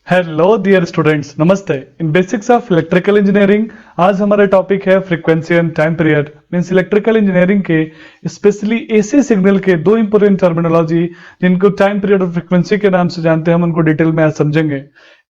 Hello dear students, नमस्ते। इन basics of electrical engineering आज हमारा टॉपिक है frequency and time period. Means electrical engineering के स्पेशली एसी सिग्नल के दो इंपोर्टेंट टर्मिनोलॉजी जिनको टाइम पीरियड और फ्रीक्वेंसी के नाम से जानते हैं, हम उनको डिटेल में आज समझेंगे।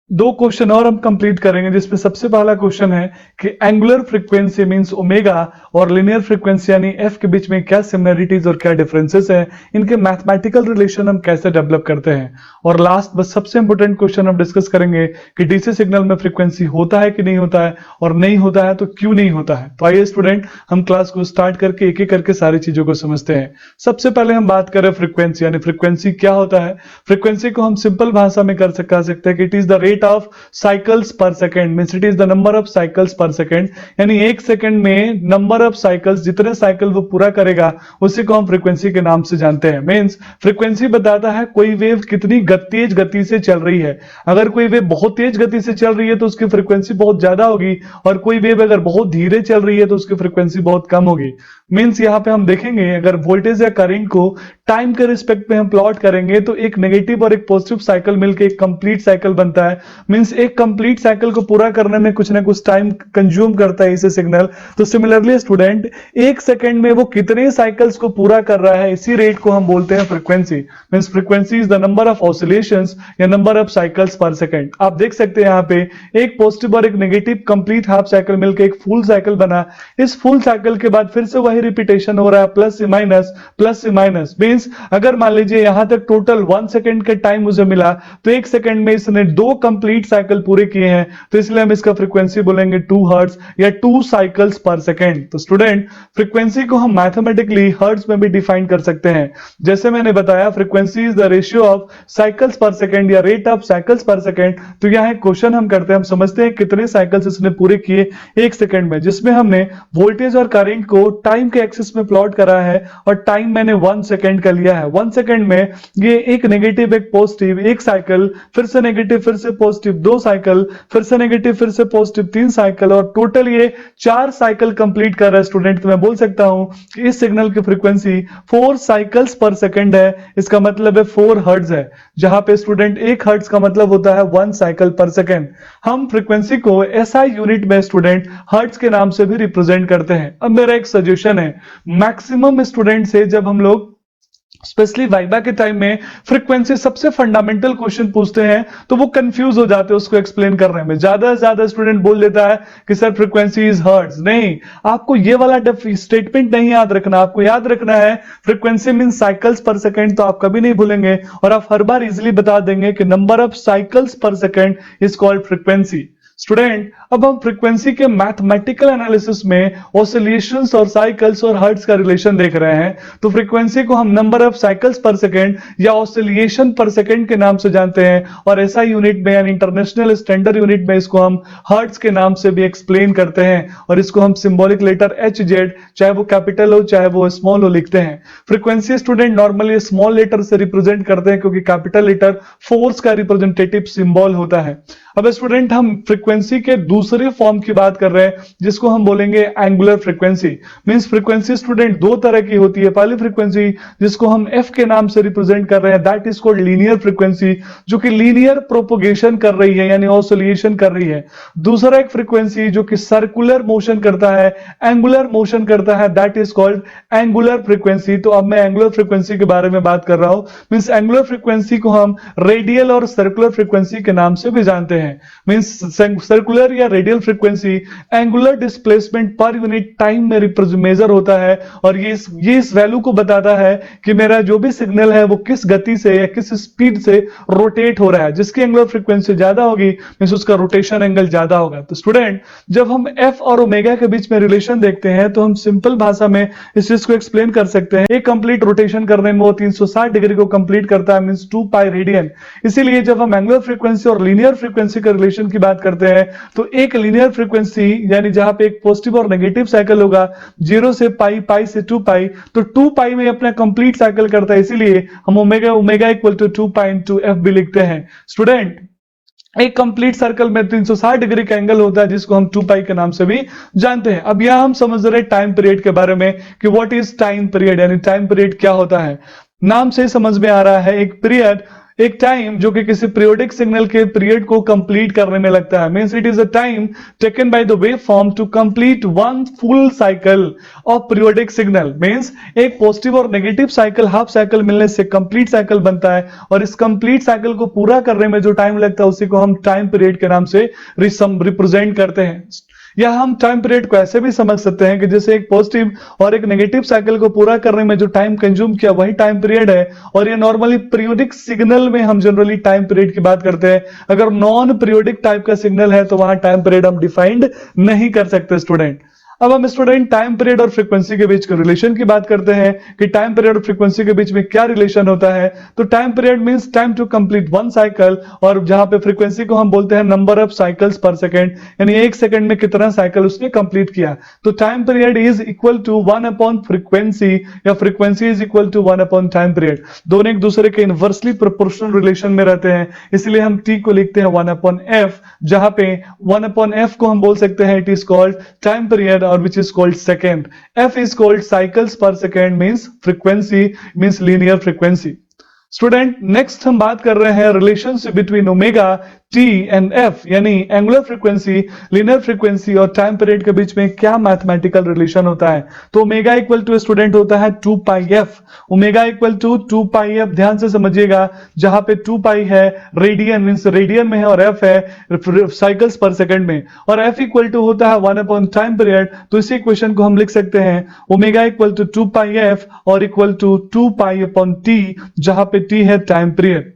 दो क्वेश्चन और हम कंप्लीट करेंगे, जिसमें सबसे पहला क्वेश्चन है कि एंगुलर फ्रीक्वेंसी मींस ओमेगा और लिनियर फ्रीक्वेंसी यानी एफ के बीच में क्या सिमिलरिटीज और क्या डिफरेंसेस है, इनके मैथमेटिकल रिलेशन हम कैसे डेवलप करते हैं। और लास्ट बस सबसे इंपॉर्टेंट क्वेश्चन हम डिस्कस करेंगे कि डीसी सिग्नल में फ्रीक्वेंसी होता है कि नहीं होता है, और नहीं होता है तो क्यों नहीं होता है। तो आइए स्टूडेंट, हम क्लास को स्टार्ट करके एक एक करके सारी चीजों को समझते हैं। सबसे पहले हम बात करें फ्रीक्वेंसी, यानी फ्रीक्वेंसी क्या होता है। फ्रीक्वेंसी को हम सिंपल भाषा में कर सकते हैं कि it is the rate of cycles per second, means it is the number of cycles per second. यानी एक सेकंड में नंबर ऑफ साइकिल्स, जितने साइकिल वो पूरा करेगा उसी को हम फ्रीक्वेंसी के नाम से जानते हैं। मींस फ्रीक्वेंसी बताता है कोई वेव कितनी तेज गति से चल रही है। अगर कोई वेव बहुत तेज गति से चल रही है तो उसकी फ्रीक्वेंसी बहुत ज्यादा होगी, और कोई वेव अगर बहुत धीरे चल रही है तो उसकी फ्रीक्वेंसी बहुत कम होगी। मींस यहां पे हम देखेंगे, अगर वोल्टेज या करंट को टाइम के रिस्पेक्ट में हम प्लॉट करेंगे तो एक नेगेटिव और एक पॉजिटिव साइकिल मिलकर एक कंप्लीट साइकिल बनता है। मींस एक कंप्लीट साइकिल को पूरा करने में कुछ ना कुछ टाइम कंज्यूम करता है इसे सिग्नल। तो सिमिलरली स्टूडेंट, एक सेकंड में वो कितने साइकिल्स को पूरा कर रहा है, इसी रेट को हम बोलते हैं frequency. Means frequency is the number of oscillations या number of cycles per second. आप देख सकते हैं यहाँ पे एक पॉजिटिव और एक नेगेटिव कंप्लीट हाफ साइकिल मिलकर एक फुल साइकिल बना। इस फुल साइकिल के बाद फिर से वही रिपीटेशन हो रहा है, प्लस से माइनस। मींस अगर मान लीजिए यहां तक टोटल 1 सेकंड का टाइम मुझे मिला, तो एक सेकंड में इसने 2 कंप्लीट साइकिल पूरे किए हैं, तो इसलिए हम इसका फ्रीक्वेंसी बोलेंगे 2 हर्ट्ज या 2 साइकिल्स पर सेकंड। तो स्टूडेंट, फ्रीक्वेंसी को हम मैथमेटिकली हर्ट्ज में भी डिफाइन कर सकते हैं। जैसे मैंने बताया, frequency is the ratio of cycles per second या rate of cycles per second. तो यहां एक क्वेश्चन हम करते हैं, हम समझते हैं कितने साइकिल्स इसने पूरे किए एक सेकंड में, जिसमें हमने वोल्टेज और करंट को टाइम के एक्सिस में प्लॉट करा है, और टाइम मैंने 1 सेकंड का लिया है। 1 सेकंड में ये एक नेगेटिव एक पॉजिटिव, एक साइकिल, फिर से नेगेटिव फिर से पॉजिटिव 2 साइकिल, फिर से नेगेटिव फिर से पॉजिटिव 3 साइकिल, और टोटल ये 4 साइकिल कंप्लीट कर रहा है स्टूडेंट। तो मैं बोल सकता हूं कि इस सिग्नल की फ्रीक्वेंसी 4 साइकिल्स पर सेकंड है। इसका मतलब है 4 हर्ट्ज है, जहां पे स्टूडेंट 1 हर्ट्ज का मतलब होता है 1 साइकिल पर सेकंड। हम फ्रीक्वेंसी को एसआई यूनिट में स्टूडेंट हर्ट्ज के नाम से भी रिप्रेजेंट करते हैं। अब मेरा एक सजेशन है, मैक्सिमम स्टूडेंट से जब हम लोग स्पेशली वाइवा के टाइम में फ्रीक्वेंसी सबसे फंडामेंटल क्वेश्चन पूछते हैं तो वो कंफ्यूज हो जाते हैं उसको एक्सप्लेन करने में। ज्यादा से ज्यादा स्टूडेंट बोल देता है कि सर फ्रीक्वेंसी इज हर्ट्ज। नहीं, आपको ये वाला स्टेटमेंट नहीं याद रखना। आपको याद रखना है frequency mean cycles per second, तो आप कभी नहीं भूलेंगे और आप हर बार इजिली बता देंगे कि number of cycles per second is called frequency. Student, अब हम फ्रीक्वेंसी के मैथमेटिकल एनालिसिस में ऑसिलेशंस और साइकिल्स और हर्ट्ज का रिलेशन देख रहे हैं। तो फ्रीक्वेंसी को हम number of cycles per second या ऑसिलेशन पर सेकंड के नाम से जानते हैं, और एसआई यूनिट में यानी इंटरनेशनल स्टैंडर्ड यूनिट में इसको हम हर्ट्ज के नाम से भी एक्सप्लेन करते हैं, और इसको हम सिंबॉलिक लेटर एच जेड, चाहे वो कैपिटल हो चाहे वो स्मॉल हो, लिखते हैं। Frequency student normally small letter से रिप्रेजेंट करते हैं, क्योंकि कैपिटल लेटर फोर्स का रिप्रेजेंटेटिव सिंबल होता है। अब स्टूडेंट, हम फ्रीक्वेंसी के दूसरे फॉर्म की बात कर रहे हैं, जिसको हम बोलेंगे angular frequency. Means frequency student दो तरह की होती है। पहली फ्रीक्वेंसी जिसको हम एफ के नाम से रिप्रेजेंट कर रहे हैं, that is called linear frequency, जो कि लीनियर प्रोपोगेशन कर रही है यानी ऑसिलेशन कर रही है। दूसरा एक फ्रीक्वेंसी जो कि सर्कुलर मोशन करता है, एंगुलर मोशन करता है, that is called angular frequency. तो अब मैं एंगुलर फ्रीक्वेंसी के बारे में बात कर रहा हूं। मींस एंगुलर फ्रीक्वेंसी को हम रेडियल और सर्कुलर फ्रीक्वेंसी के नाम से भी जानते हैं। मींस सर्कुलर या radial frequency angular displacement per unit time में मेजर होता है, और ये इस वैल्यू को बताता है कि मेरा जो भी सिग्नल है वो किस गति से या किस स्पीड से रोटेट हो रहा है। जिसकी एंगुलर फ्रीक्वेंसी ज्यादा होगी मींस उसका रोटेशन एंगल ज्यादा होगा। तो स्टूडेंट, जब हम एफ और ओमेगा के बीच में रिलेशन देखते हैं तो हम सिंपल भाषा में इस चीज को एक्सप्लेन कर सकते हैं। एक कंप्लीट रोटेशन करने में वो 360 डिग्री को कंप्लीट करता है, मींस 2 पाई रेडियन। इसीलिए जब हम एंगुलर फ्रीक्वेंसी और लीनियर फ्रीक्वेंसी का रिलेशन की बात करते हैं तो एक लीनियर फ्रीक्वेंसी यानी जहां पे एक पॉजिटिव और नेगेटिव साइकिल होगा, 0 से पाई, पाई से 2 पाई, तो 2 पाई में अपना कंप्लीट साइकिल करता है। इसीलिए हम omega equal to 2 pi into F भी लिखते हैं। स्टूडेंट, एक कंप्लीट सर्कल में 360 डिग्री का एंगल होता है, जिसको हम 2 पाई के नाम से भी जानते हैं। अब यहां हम समझ रहे हैं टाइम पीरियड के बारे में कि व्हाट इज टाइम पीरियड, यानी टाइम पीरियड क्या होता है। नाम से समझ में आ रहा है, एक पीरियड एक टाइम जो कि किसी पीरियोडिक सिग्नल के पीरियड को कंप्लीट करने में लगता है, means it is a time taken by the waveform to complete one full cycle of periodic signal. Means एक पॉजिटिव और नेगेटिव साइकिल, हाफ साइकिल मिलने से कंप्लीट साइकिल बनता है, और इस कंप्लीट साइकिल को पूरा करने में जो टाइम लगता है उसी को हम टाइम पीरियड के नाम से रिप्रेजेंट करते हैं। या हम टाइम पीरियड को ऐसे भी समझ सकते हैं कि जैसे एक पॉजिटिव और एक नेगेटिव साइकिल को पूरा करने में जो टाइम कंज्यूम किया वही टाइम पीरियड है। और ये नॉर्मली पीरियोडिक सिग्नल में हम जनरली टाइम पीरियड की बात करते हैं। अगर नॉन पीरियोडिक टाइप का सिग्नल है तो वहां टाइम पीरियड हम डिफाइंड नहीं कर सकते स्टूडेंट। अब हम स्टूडेंट टाइम पीरियड और फ्रीक्वेंसी के बीच के रिलेशन की बात करते हैं कि टाइम पीरियड और फ्रीक्वेंसी के बीच में क्या रिलेशन होता है। तो time period means time to complete one cycle, और जहां पे फ्रीक्वेंसी को हम बोलते हैं number of cycles per second, यानी एक सेकंड में कितना साइकिल उसने कंप्लीट किया। तो time period is equal to 1 upon frequency, या frequency is equal to 1 upon time period. दोनों एक दूसरे के इनवर्सली प्रोपोर्शनल रिलेशन में रहते हैं, इसलिए हम टी को लिखते हैं 1 अपॉन एफ, जहां पे 1 अपॉन एफ को हम बोल सकते हैं it is called time period, or which is called second. F is called cycles per second, means frequency, means linear frequency. Student next हम बात कर रहे हैं relationship between omega T and F, यानी एंगुलर फ्रीक्वेंसी, लिनियर फ्रीक्वेंसी और time period के बीच में क्या मैथमेटिकल रिलेशन होता है। तो ओमेगा इक्वल टू स्टूडेंट होता है 2 pi F. Omega equal to 2 pi F, ध्यान से समझिएगा, जहां पे 2 पाई है रेडियन, मींस रेडियन में है, और एफ है साइकिल्स पर सेकंड में, और एफ इक्वल टू होता है 1 अपॉन टाइम पीरियड। तो इसी इक्वेशन को हम लिख सकते हैं omega equal to 2 pi F और equal to 2 pi upon T, जहां पे टी है टाइम पीरियड।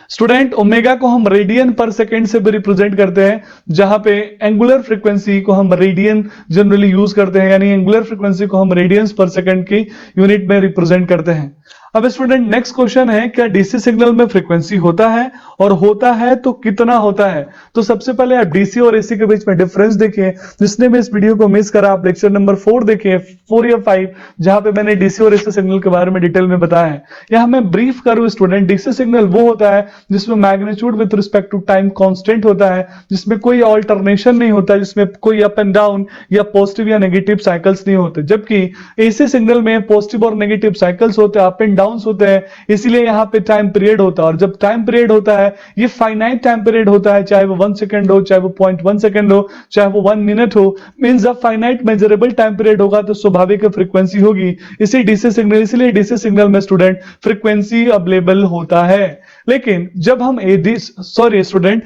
स्टूडेंट ओमेगा को हम रेडियन पर सेकेंड से भी रिप्रेजेंट करते हैं, जहां पे एंगुलर फ्रीक्वेंसी को हम रेडियन जनरली यूज करते हैं, यानी एंगुलर फ्रीक्वेंसी को हम रेडियंस पर सेकेंड की यूनिट में रिप्रेजेंट करते हैं। अब स्टूडेंट नेक्स्ट क्वेश्चन है, क्या डीसी सिग्नल में फ्रीक्वेंसी होता है, और होता है तो कितना होता है। तो सबसे पहले आप डीसी और एसी के बीच में डिफरेंस देखिए। जिसने भी इस वीडियो को मिस करा, आप लेक्चर नंबर 4 देखिए, 4 या 5, जहां पे मैंने डीसी और एसी सिग्नल के बारे में डिटेल में बताया है। यहां मैं ब्रीफ करूं स्टूडेंट, डीसी सिग्नल वो होता है जिसमें magnitude with respect to time constant होता है, जिसमें कोई ऑल्टरनेशन नहीं होता, जिसमें कोई अप एंड डाउन या पॉजिटिव या नेगेटिव साइकिल्स नहीं होते। जबकि एसी सिग्नल में पॉजिटिव और नेगेटिव साइकिल्स होते हैं, अप एंड डाउन्स होते हैं, इसलिए यहां पे टाइम पीरियड होता है। और जब टाइम पीरियड होता है, ये फाइनाइट टाइम पीरियड होता है, चाहे वो 1 सेकंड हो, चाहे वो 0.1 सेकंड हो, चाहे वो 1 मिनट हो। मींस जब फाइनाइट मेजरेबल टाइम पीरियड होगा तो स्वाभाविक फ्रीक्वेंसी होगी। इसी डीसी सिग्नल, इसलिए डीसी सिग्नल में स्टूडेंट फ्रीक्वेंसी अवेलेबल होता है। लेकिन जब हम स्टूडेंट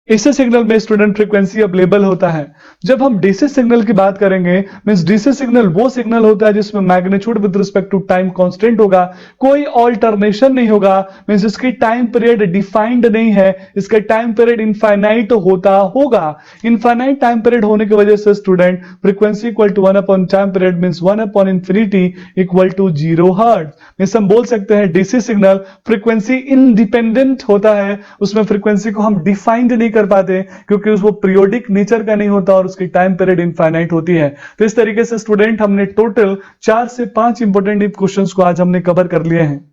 एसी सिग्नल में स्टूडेंट फ्रीक्वेंसी अवेलेबल होता है। जब हम डीसी सिग्नल की बात करेंगे, मींस डीसी सिग्नल वो सिग्नल होता है जिसमें magnitude with respect to time constant होगा, कोई ऑल्टरनेशन नहीं होगा, मींस इसकी टाइम पीरियड डिफाइंड नहीं है, इसका टाइम पीरियड इनफाइनाइट होता होगा। इनफाइनाइट टाइम पीरियड होने की वजह से student frequency equal to 1 upon time period, means 1 upon infinity equal to 0 hertz. Means हम बोल सकते हैं डीसी सिग्नल फ्रीक्वेंसी इंडिपेंडेंट होता है, उसमें फ्रीक्वेंसी को हम डिफाइंड नहीं कर पाते क्योंकि वो पीरियोडिक नेचर का नहीं होता और उसकी टाइम पीरियड इनफाइनाइट होती है। तो इस तरीके से स्टूडेंट हमने टोटल 4 से 5 इंपॉर्टेंट क्वेश्चंस को आज हमने कवर कर लिए हैं।